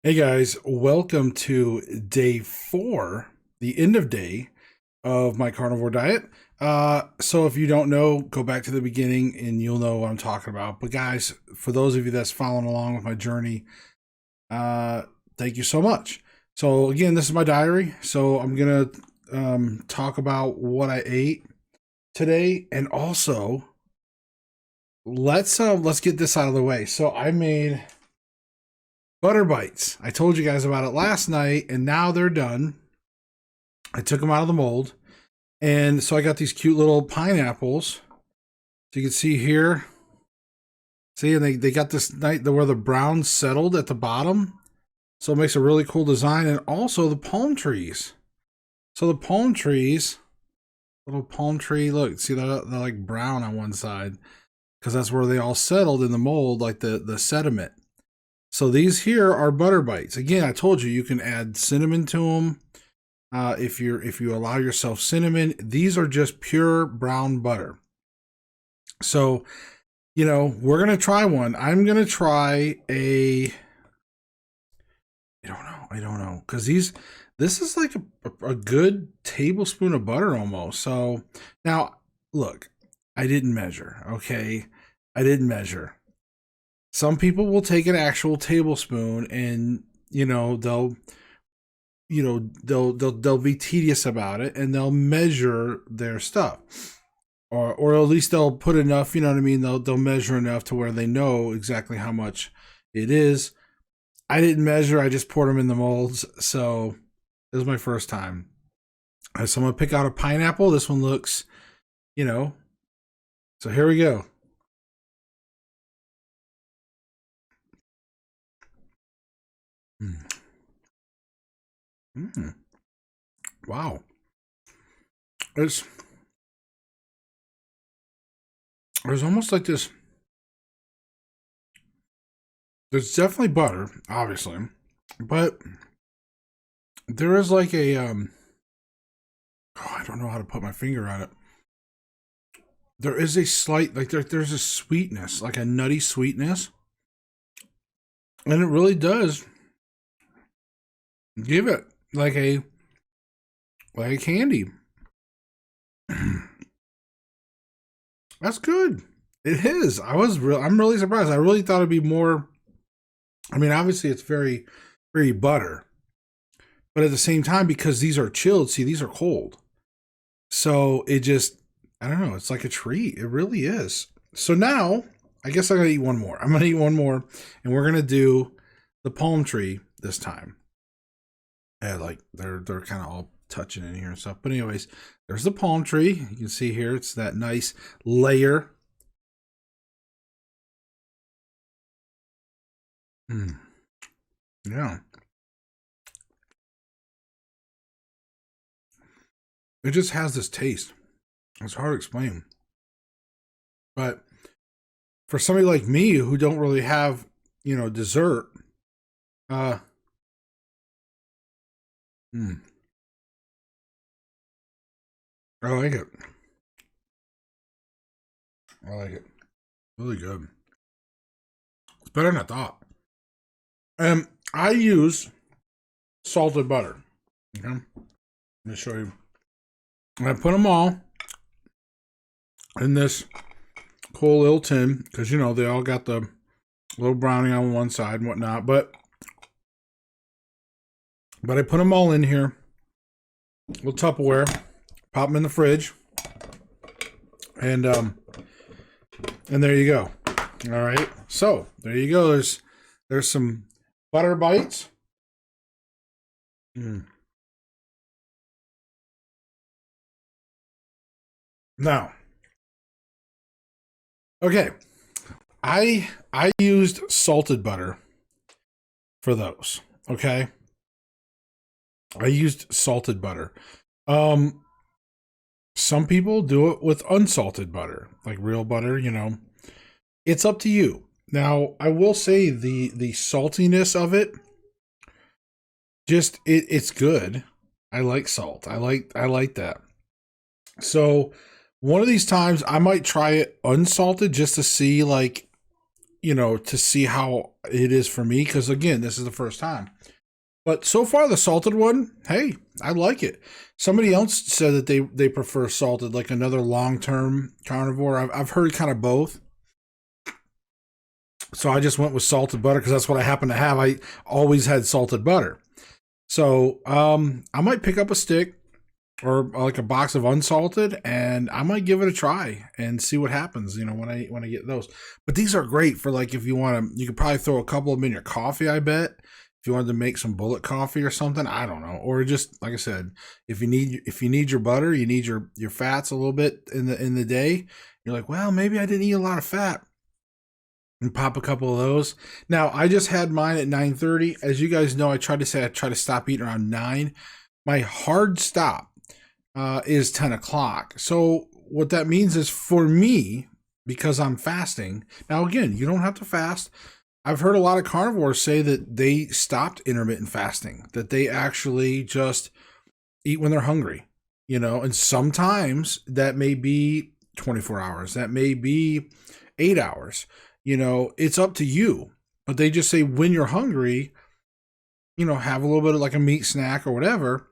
Hey guys, welcome to day 4, the end of day of my carnivore diet. So if you don't know, go back to the beginning and you'll know what I'm talking about. But guys, for those of you that's following along with my journey, uh, thank you so much. So again, this is my diary. So I'm gonna talk about what I ate today, and also let's get this out of the way. So I made butter bites. I told you guys about it last night, and now they're done. I took them out of the mold, and so I got these cute little pineapples. So you can see here. See, and they got this night where the brown settled at the bottom, so it makes a really cool design. And also the palm trees. So the palm trees, little palm tree. Look, see they're like brown on one side because that's where they all settled in the mold, like the sediment. So these here are butter bites. Again, I told you can add cinnamon to them. If you allow yourself cinnamon, these are just pure brown butter. So, we're gonna try one. I'm gonna try a. I don't know, because this is like a good tablespoon of butter almost. So now, look, I didn't measure. Okay, I didn't measure. Some people will take an actual tablespoon and they'll be tedious about it and they'll measure their stuff, or at least they'll put enough. You know what I mean? They'll measure enough to where they know exactly how much it is. I didn't measure. I just poured them in the molds. So this is my first time. So I'm gonna pick out a pineapple. This one looks, you know. So here we go. Mm. Mm. Wow. It's there's almost like this. There's definitely butter, obviously, but there is like a I don't know how to put my finger on it. There is a slight there's a sweetness, like a nutty sweetness, and it really does give it like a candy. That's good. It is. I'm really surprised. I really thought it'd be more. I mean, obviously it's very very butter, but at the same time, because these are chilled, see, these are cold. So it just, I don't know, it's like a treat. It really is. So now, I guess I'm going to eat one more. I'm going to eat one more, and we're going to do the palm tree this time. Yeah, like they're kind of all touching in here and stuff. But anyways, there's the palm tree. You can see here, it's that nice layer. Mm. Yeah. It just has this taste. It's hard to explain. But for somebody like me who don't really have, dessert, uh, mm, I like it. I like it. Really good. It's better than I thought. I use salted butter. Okay, let me show you. I put them all in this cool little tin because they all got the little brownie on one side and whatnot. But I put them all in here, little Tupperware, pop them in the fridge, and there you go. All right, so there you go. There's some butter bites. Mm. Now, okay, I used salted butter for those. Okay, I used salted butter. Um, some people do it with unsalted butter, like real butter. It's up to you. Now, I will say the saltiness of it, it's good. I like salt. I like that. So one of these times I might try it unsalted just to see, like, to see how it is for me. Because again, this is the first time. But so far, the salted one, hey, I like it. Somebody else said that they prefer salted, like another long-term carnivore. I've heard kind of both. So I just went with salted butter because that's what I happen to have. I always had salted butter. So I might pick up a stick or like a box of unsalted, and I might give it a try and see what happens. When I get those. But these are great for like if you want to. You could probably throw a couple of them in your coffee. I bet if you wanted to make some bullet coffee or something. I don't know, or just like I said, if you need your butter, you need your fats a little bit in the day. You're like, well, maybe I didn't eat a lot of fat. And pop a couple of those. Now, I just had mine at 9:30. As you guys know, I try to stop eating around 9. My hard stop is 10 o'clock. So what that means is for me, because I'm fasting. Now, again, you don't have to fast. I've heard a lot of carnivores say that they stopped intermittent fasting, that they actually just eat when they're hungry, and sometimes that may be 24 hours. That may be 8 hours. It's up to you. But they just say when you're hungry, have a little bit of like a meat snack or whatever.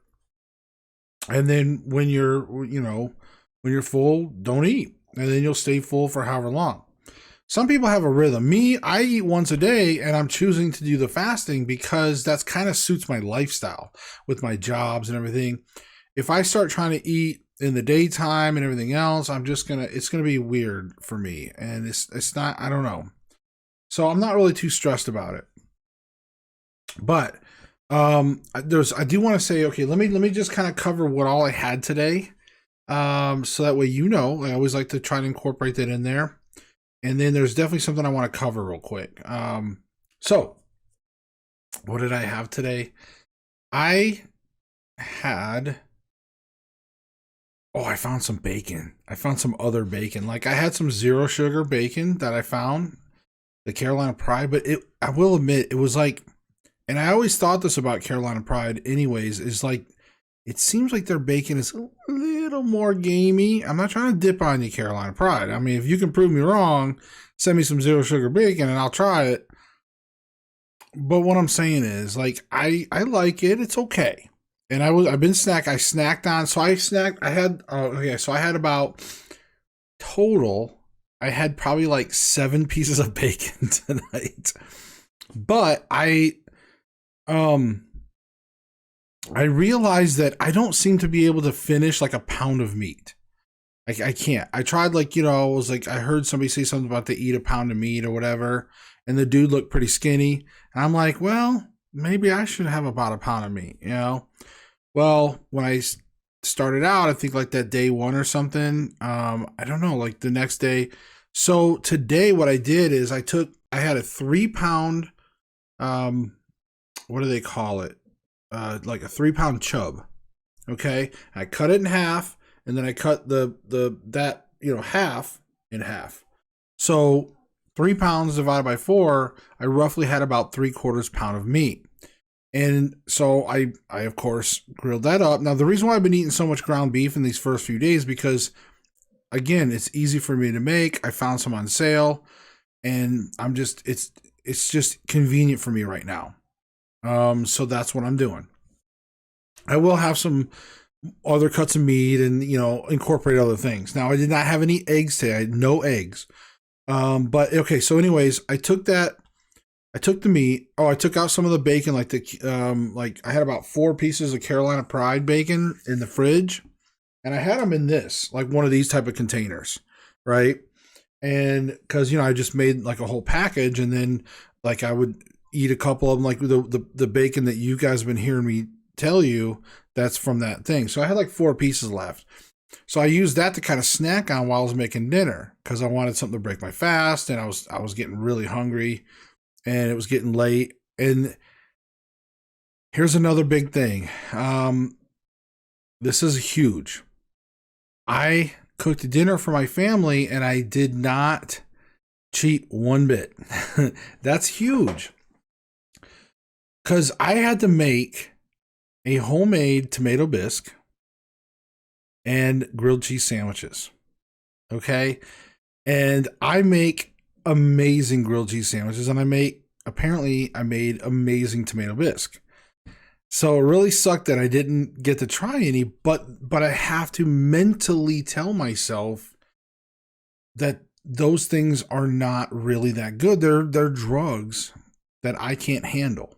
And then when you're full, don't eat. And then you'll stay full for however long. Some people have a rhythm. Me, I eat once a day, and I'm choosing to do the fasting because that's kind of suits my lifestyle with my jobs and everything. If I start trying to eat in the daytime and everything else, it's gonna be weird for me, and it's not. I don't know, so I'm not really too stressed about it. But I do want to say, okay, let me just kind of cover what all I had today, so that way I always like to try to incorporate that in there, and then there's definitely something I want to cover real quick. So what did I have today? I had. Oh, I found some bacon. I found some other bacon. Like I had some zero sugar bacon that I found, the Carolina Pride, but I will admit, it was like, and I always thought this about Carolina Pride anyways, is like, it seems like their bacon is a little more gamey. I'm not trying to dip on you, Carolina Pride. I mean, if you can prove me wrong, send me some zero sugar bacon and I'll try it. But what I'm saying is, like, I like it. It's okay. And I snacked on. So I had about total. I had probably like 7 pieces of bacon tonight. But I realized that I don't seem to be able to finish like a pound of meat. I can't. I tried I heard somebody say something about to eat a pound of meat or whatever, and the dude looked pretty skinny. And I'm like, well, maybe I should have about a pound of meat, Well, when I started out, I think like that day 1 or something, I don't know, like the next day. So today what I did is I had a 3-pound, what do they call it? Like a 3-pound chub. Okay. I cut it in half, and then I cut that half in half. So 3 pounds divided by 4, I roughly had about 3/4 pound of meat. And so I of course grilled that up. Now the reason why I've been eating so much ground beef in these first few days, because again, it's easy for me to make. I found some on sale, and it's just convenient for me right now. So that's what I'm doing. I will have some other cuts of meat and incorporate other things. Now I did not have any eggs today. I had no eggs. But okay, so anyways, I took the meat. Oh, I took out some of the bacon, like I had about 4 pieces of Carolina Pride bacon in the fridge, and I had them in like one of these type of containers, right? And because I just made like a whole package, and then like I would eat a couple of them, like the bacon that you guys have been hearing me tell you, that's from that thing. So I had like 4 pieces left. So I used that to kind of snack on while I was making dinner, because I wanted something to break my fast, and I was getting really hungry, and it was getting late. And here's another big thing. This is huge. I cooked dinner for my family, and I did not cheat one bit. That's huge. Because I had to make a homemade tomato bisque and grilled cheese sandwiches. Okay. And I make amazing grilled cheese sandwiches, and apparently I made amazing tomato bisque. So it really sucked that I didn't get to try any, but I have to mentally tell myself that those things are not really that good. They're drugs that I can't handle.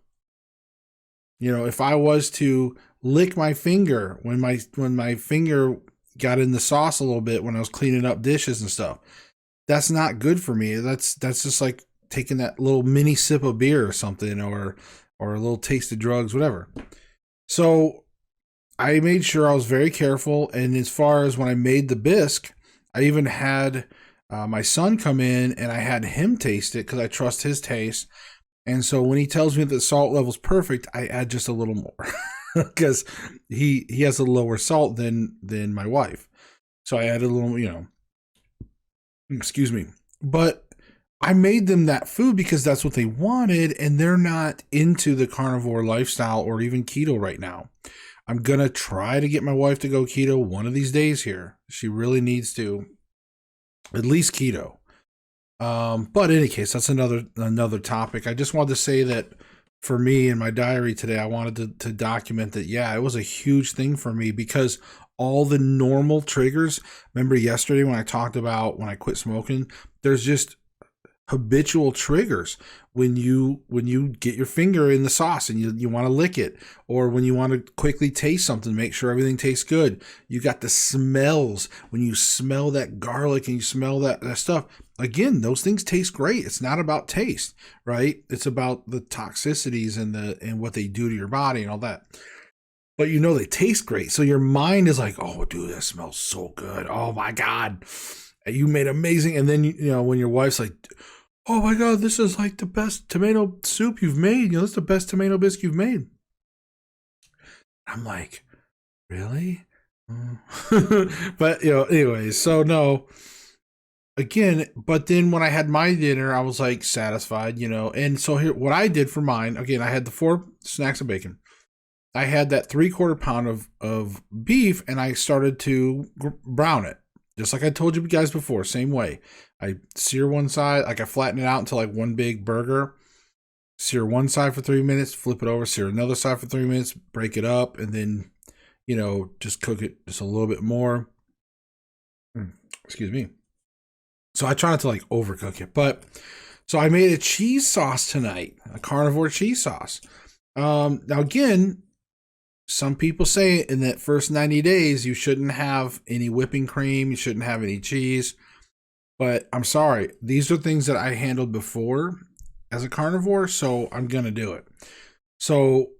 You know, if I was to lick my finger when my finger got in the sauce a little bit when I was cleaning up dishes and stuff, that's not good for me. That's just like taking that little mini sip of beer or something, or a little taste of drugs, whatever. So I made sure I was very careful. And as far as when I made the bisque, I even had my son come in and I had him taste it because I trust his taste. And so when he tells me that the salt level's perfect, I add just a little more because he has a lower salt than my wife. So I added a little, excuse me. But I made them that food because that's what they wanted, and they're not into the carnivore lifestyle or even keto right now. I'm going to try to get my wife to go keto one of these days here. She really needs to, at least keto. But in any case, that's another topic. I just wanted to say that for me in my diary today, I wanted to document that, yeah, it was a huge thing for me because all the normal triggers, remember yesterday when I talked about when I quit smoking, there's just habitual triggers when you get your finger in the sauce and you want to lick it, or when you want to quickly taste something, make sure everything tastes good. You got the smells when you smell that garlic and you smell that stuff. Again, those things taste great. It's not about taste, right? It's about the toxicities and what they do to your body and all that. But they taste great. So your mind is like, oh, dude, that smells so good. Oh my God, you made amazing. And then, when your wife's like, oh my God, this is like the best tomato soup you've made. This is the best tomato bisque you've made. I'm like, really? But, anyways, so no. Again, but then when I had my dinner, I was like satisfied, And so here, what I did for mine, again, I had the 4 snacks of bacon. I had that 3/4 pound of beef, and I started to brown it. Just like I told you guys before, same way. I sear one side, like I flatten it out until like one big burger. Sear one side for 3 minutes, flip it over, sear another side for 3 minutes, break it up, and then, just cook it just a little bit more. Excuse me. So I try not to like overcook it. But so I made a cheese sauce tonight, a carnivore cheese sauce. Now again, some people say in that first 90 days, you shouldn't have any whipping cream. You shouldn't have any cheese. But I'm sorry. These are things that I handled before as a carnivore, so I'm going to do it. So,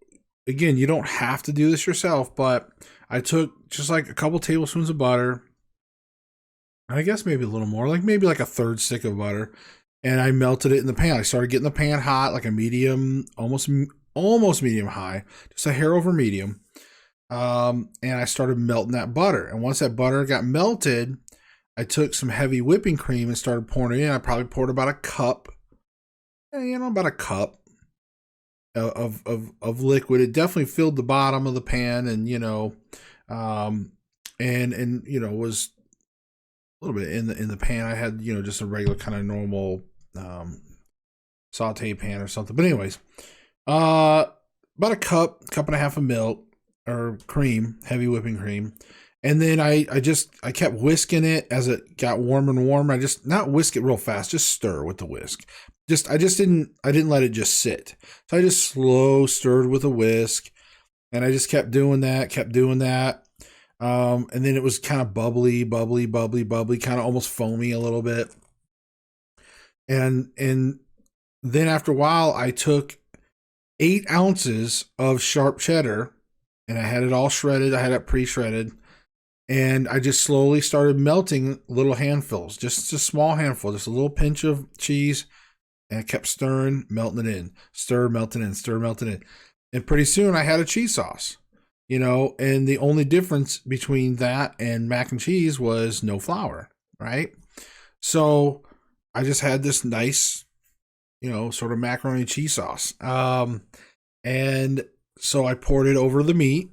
again, you don't have to do this yourself, but I took just like a couple tablespoons of butter. I guess maybe a little more, like maybe like a 1/3 stick of butter. And I melted it in the pan. I started getting the pan hot, like a medium, almost medium high, just a hair over medium. And I started melting that butter. And once that butter got melted, I took some heavy whipping cream and started pouring it in. I probably poured about a cup, about a cup of liquid. It definitely filled the bottom of the pan, and was a little bit in the pan. I had just a regular kind of normal saute pan or something. But anyways, about a cup and a half of milk or cream, heavy whipping cream. And then I kept whisking it as it got warmer and warmer. I just not whisk it real fast, just stir with the whisk. I didn't let it just sit. So I just slow stirred with a whisk, and I just kept doing that. And then it was kind of bubbly, kind of almost foamy a little bit. And then after a while, I took 8 ounces of sharp cheddar, and I had it all shredded. I had it pre-shredded. And I just slowly started melting little handfuls, just a small handful, just a little pinch of cheese. And I kept stirring, melting it in, stir, melting in, stir, melting in. And pretty soon I had a cheese sauce, and the only difference between that and mac and cheese was no flour, right? So I just had this nice, sort of macaroni cheese sauce. And so I poured it over the meat.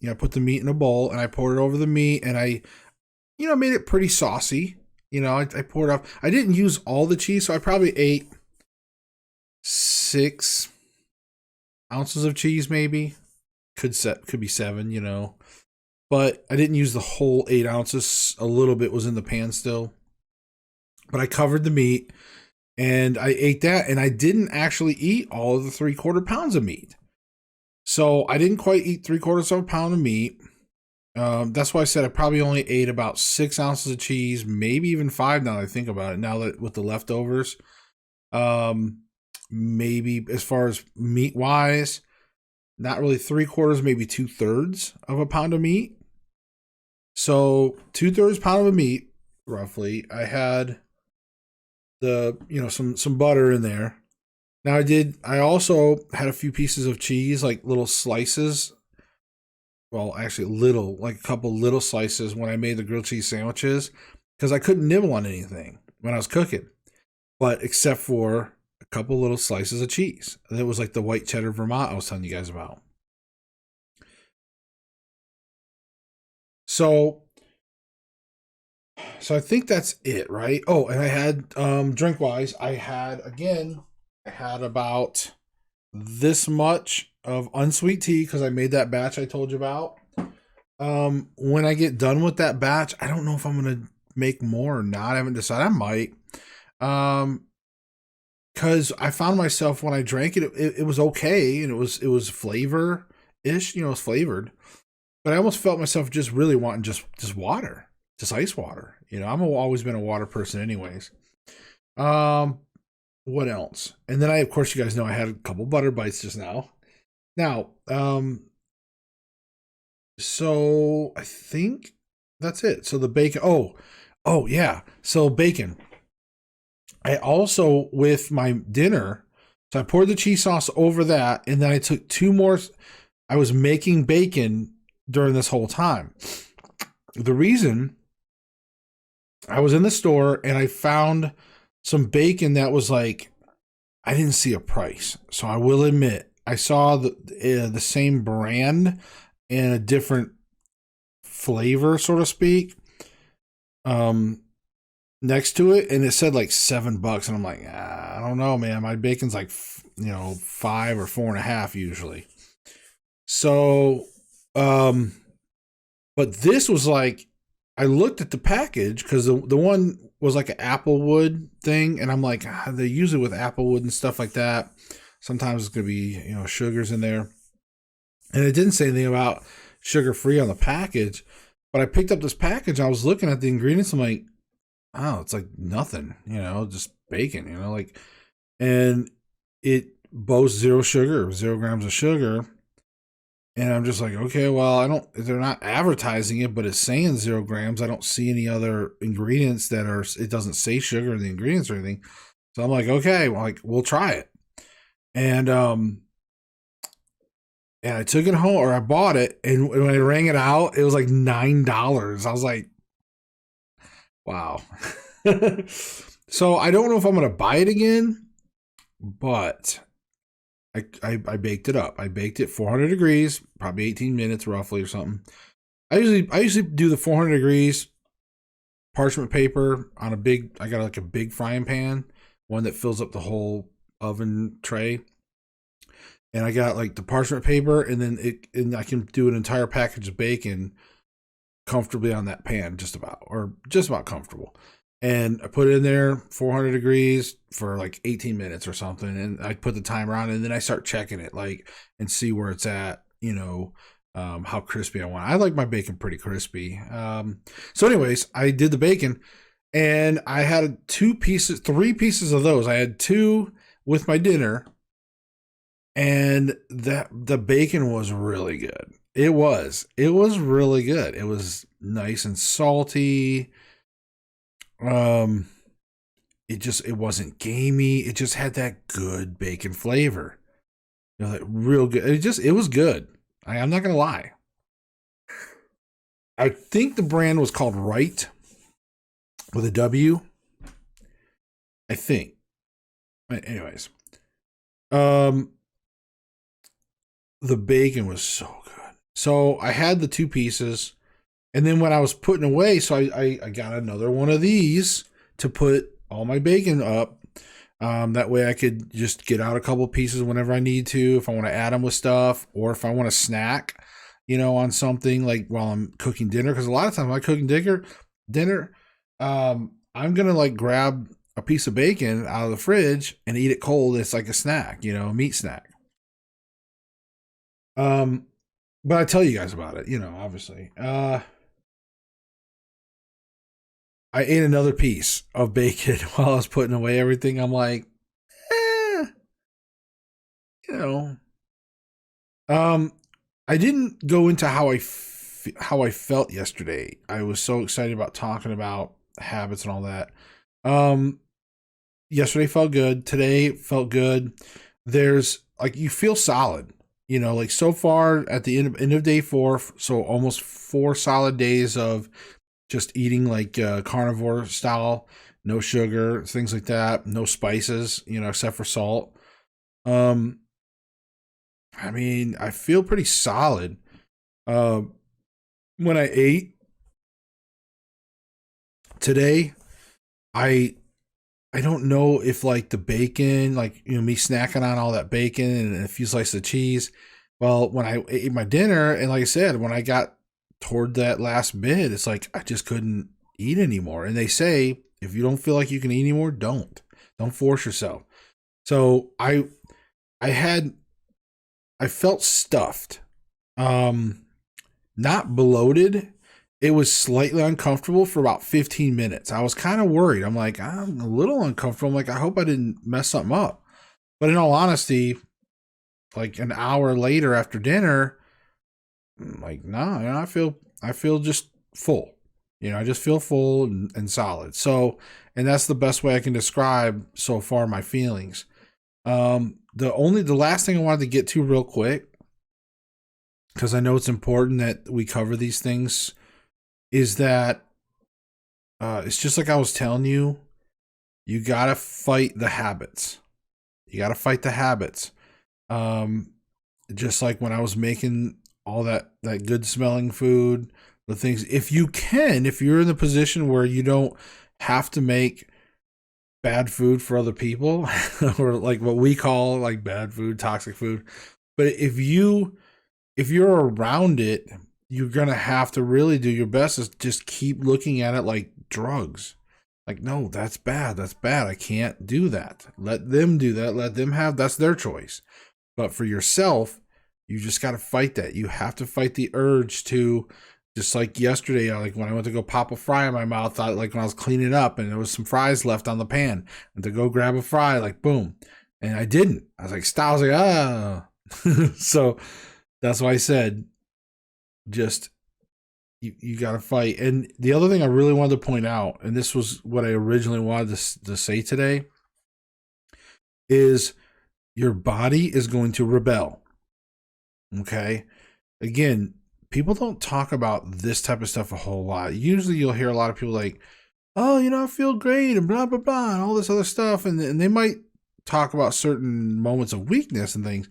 I put the meat in a bowl and I poured it over the meat, and I, made it pretty saucy, You know, I poured off. I didn't use all the cheese, so I probably ate 6 ounces of cheese, maybe. Could be 7, you know. But I didn't use the whole 8 ounces. A little bit was in the pan still. But I covered the meat and I ate that, and I didn't actually eat all of the 3/4 pounds of meat. So I didn't quite eat 3/4 of a pound of meat. That's why I said I probably only ate about 6 ounces of cheese, maybe even 5 now that I think about it. Now that with the leftovers, maybe as far as meat wise, not really 3/4, maybe 2/3 of a pound of meat. So 2/3 pound of meat, roughly. I had some butter in there. Now I also had a few pieces of cheese, like little slices. Well, actually like a couple little slices when I made the grilled cheese sandwiches, because I couldn't nibble on anything when I was cooking, but except for a couple little slices of cheese. And it was like the white cheddar Vermont I was telling you guys about. So I think that's it, right? Oh, and I had drink wise, I had about this much of unsweet tea because I made that batch I told you about. When I get done with that batch, I don't know if I'm gonna make more or not. I haven't decided. I might. Because I found myself when I drank it, it was okay, and it was flavor ish, it was flavored. But I almost felt myself just really wanting just water, just ice water. I've always been a water person, anyways. What else? And then of course, you guys know I had a couple butter bites just now. Now, so I think that's it. So the bacon. Oh yeah. So bacon. I also, with my dinner, so I poured the cheese sauce over that, and then I took 2 more. I was making bacon during this whole time. The reason, I was in the store and I found some bacon that was like, I didn't see a price. So I will admit, I saw the same brand and a different flavor, so to speak, next to it, and it said like $7, and I'm like, I don't know, man. My bacon's like 5 or 4.5 usually. So, but this was like, I looked at the package because the one was like an applewood thing, and I'm like, they use it with applewood and stuff like that. Sometimes it's gonna be sugars in there, and it didn't say anything about sugar free on the package. But I picked up this package, I was looking at the ingredients, I'm like, oh, it's like nothing, just bacon, and it boasts 0 sugar, 0 grams of sugar. And I'm just like, okay, well, they're not advertising it, but it's saying 0 grams. I don't see any other ingredients it doesn't say sugar in the ingredients or anything. So I'm like, okay, we'll try it. And I took it home, or I bought it, and when I rang it out, it was like $9. I was like, wow. So I don't know if I'm going to buy it again, but I baked it up. I baked it 400 degrees, probably 18 minutes roughly or something. I usually do the 400 degrees parchment paper on I got like a big frying pan, one that fills up the whole oven tray. And I got like the parchment paper, and I can do an entire package of bacon comfortably on that pan, just about comfortable. And I put it in there 400 degrees for like 18 minutes or something. And I put the timer on, and then I start checking it and see where it's at, how crispy I want. I like my bacon pretty crispy. So anyways, I did the bacon, and I had 3 pieces of those. I had 2 with my dinner, and the bacon was really good. It was really good. It was nice and salty. It wasn't gamey. It just had that good bacon flavor. Like real good. It was good. I'm not gonna lie. I think the brand was called Wright with a W. I think. Anyways, the bacon was so good. So I had the 2 pieces. And then when I was putting away, so I got another one of these to put all my bacon up. That way I could just get out a couple pieces whenever I need to, if I want to add them with stuff, or if I want to snack, on something like while I'm cooking dinner. Because a lot of times when I'm cooking dinner, I'm gonna like grab a piece of bacon out of the fridge and eat it cold. It's like a snack, a meat snack. But I tell you guys about it, obviously. I ate another piece of bacon while I was putting away everything. I'm like, eh, you know. I didn't go into how I felt yesterday. I was so excited about talking about habits and all that. Um, Yesterday felt good. Today felt good. There's like you feel solid. Like so far at the end of day 4, so almost 4 solid days of just eating like carnivore style, no sugar, things like that, no spices, except for salt. Um, I mean, I feel pretty solid. Uh, when I ate today, I I don't know if like the bacon, like me snacking on all that bacon and a few slices of cheese. Well, when I ate my dinner, and like I said, when I got toward that last bit, it's like I just couldn't eat anymore. And they say if you don't feel like you can eat anymore, don't force yourself. So I had I felt stuffed. Um, Not bloated. It was slightly uncomfortable for about 15 minutes. I was kind of worried. I'm like, I'm a little uncomfortable. I'm like, I hope I didn't mess something up. But in all honesty, like an hour later after dinner, I'm like, no, I feel just full. I just feel full and solid. So, and that's the best way I can describe so far my feelings. The last thing I wanted to get to real quick, because I know it's important that we cover these things, is that it's just like I was telling you, you gotta fight the habits. You gotta fight the habits. Um, just like when I was making all that good smelling food, the things. If you're in the position where you don't have to make bad food for other people, or like what we call like bad food, toxic food. But if you're around it, you're gonna have to really do your best is just keep looking at it like drugs. Like, no, that's bad. That's bad. I can't do that. Let them do that. Let them have that's their choice. But for yourself, you just gotta fight that. You have to fight the urge to just like yesterday, like when I went to go pop a fry in my mouth, like when I was cleaning up and there was some fries left on the pan, and to go grab a fry, like boom. And I didn't. I was like, stop. I was like, ah. So that's why I said just you got to fight. And the other thing I really wanted to point out, and this was what I originally wanted to say today, is your body is going to rebel. Okay. Again, people don't talk about this type of stuff a whole lot. Usually you'll hear a lot of people like, oh, I feel great and blah, blah, blah, and all this other stuff. And they might talk about certain moments of weakness and things.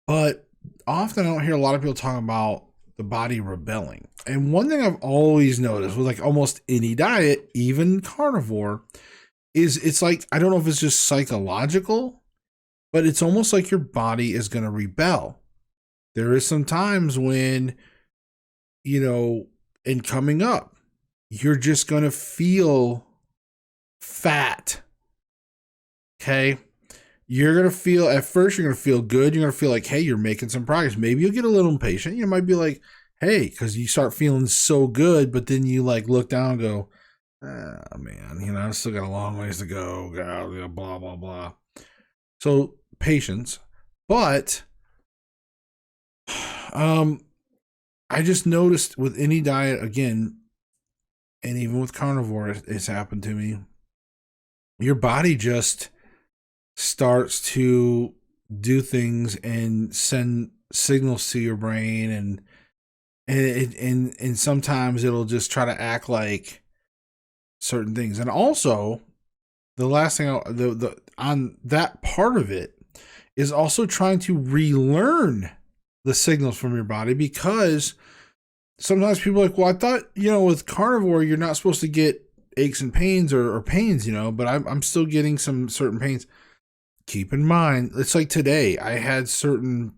But often I don't hear a lot of people talking about the body rebelling. And one thing I've always noticed with like almost any diet, even carnivore, is it's like, I don't know if it's just psychological, but it's almost like your body is going to rebel. There is some times when, in coming up, you're just going to feel fat. Okay. You're going to feel, at first, you're going to feel good. You're going to feel like, hey, you're making some progress. Maybe you'll get a little impatient. You might be like, hey, because you start feeling so good, but then you like look down and go, oh, man, I still got a long ways to go. Blah, blah, blah. So patience. But I just noticed with any diet, again, and even with carnivore, it's happened to me. Your body just starts to do things and send signals to your brain, and sometimes it'll just try to act like certain things. And also, the last thing the on that part of it is also trying to relearn the signals from your body, because sometimes people are like, well, I thought, with carnivore, you're not supposed to get aches and pains or pains, but I'm still getting some certain pains. Keep in mind, it's like today, I had certain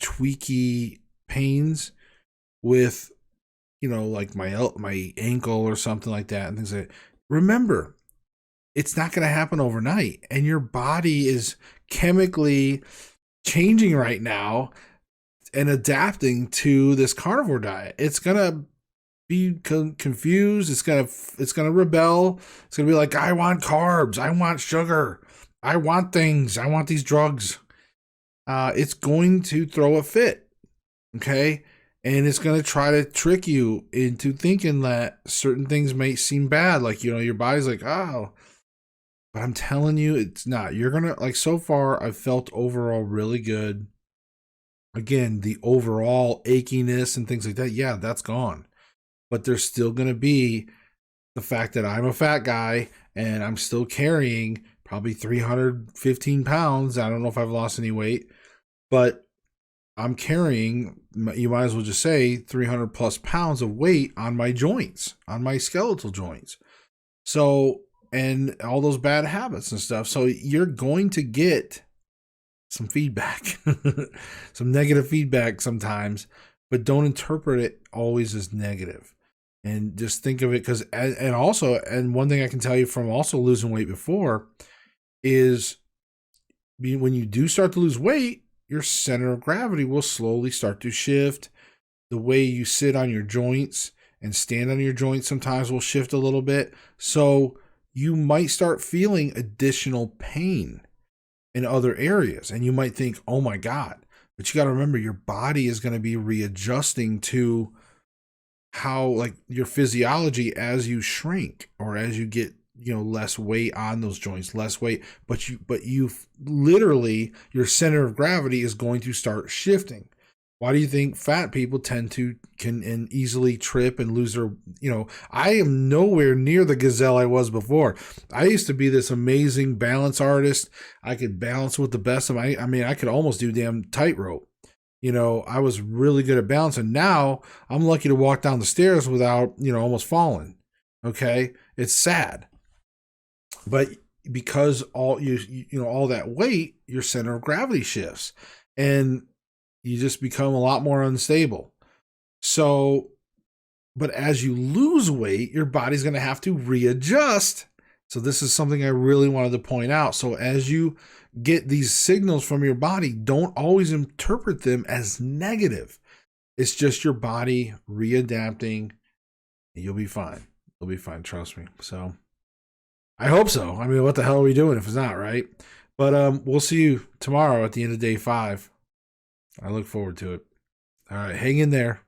tweaky pains with, like my ankle or something like that and things like that. Remember, it's not going to happen overnight, and your body is chemically changing right now and adapting to this carnivore diet. It's going to be confused. It's going to rebel. It's going to be like, I want carbs. I want sugar. I want things. I want these drugs. It's going to throw a fit. Okay. And it's going to try to trick you into thinking that certain things may seem bad. Like, your body's like, oh, but I'm telling you, it's not. You're going to, like, so far, I've felt overall really good. Again, the overall achiness and things like that, yeah, that's gone. But there's still going to be the fact that I'm a fat guy and I'm still carrying probably 315 pounds. I don't know if I've lost any weight, but I'm carrying, you might as well just say, 300 plus pounds of weight on my joints, on my skeletal joints. So, and all those bad habits and stuff. So you're going to get some feedback, some negative feedback sometimes, but don't interpret it always as negative. And just think of it because, and one thing I can tell you from also losing weight before is when you do start to lose weight, your center of gravity will slowly start to shift. The way you sit on your joints and stand on your joints sometimes will shift a little bit. So you might start feeling additional pain in other areas. And you might think, oh my God. But you got to remember, your body is going to be readjusting to how, like, your physiology as you shrink or as you get, less weight on those joints, less weight, but you literally, your center of gravity is going to start shifting. Why do you think fat people can easily trip and lose their, I am nowhere near the gazelle I was before. I used to be this amazing balance artist. I could balance with the best of I could almost do damn tightrope. I was really good at balancing. Now I'm lucky to walk down the stairs without, almost falling. Okay. It's sad. But because all all that weight, your center of gravity shifts and you just become a lot more unstable. So, but as you lose weight, your body's going to have to readjust. So this is something I really wanted to point out. So as you get these signals from your body, don't always interpret them as negative. It's just your body readapting. You'll be fine. You'll be fine. Trust me. So I hope so. I mean, what the hell are we doing if it's not, right? But we'll see you tomorrow at the end of day 5. I look forward to it. All right, hang in there.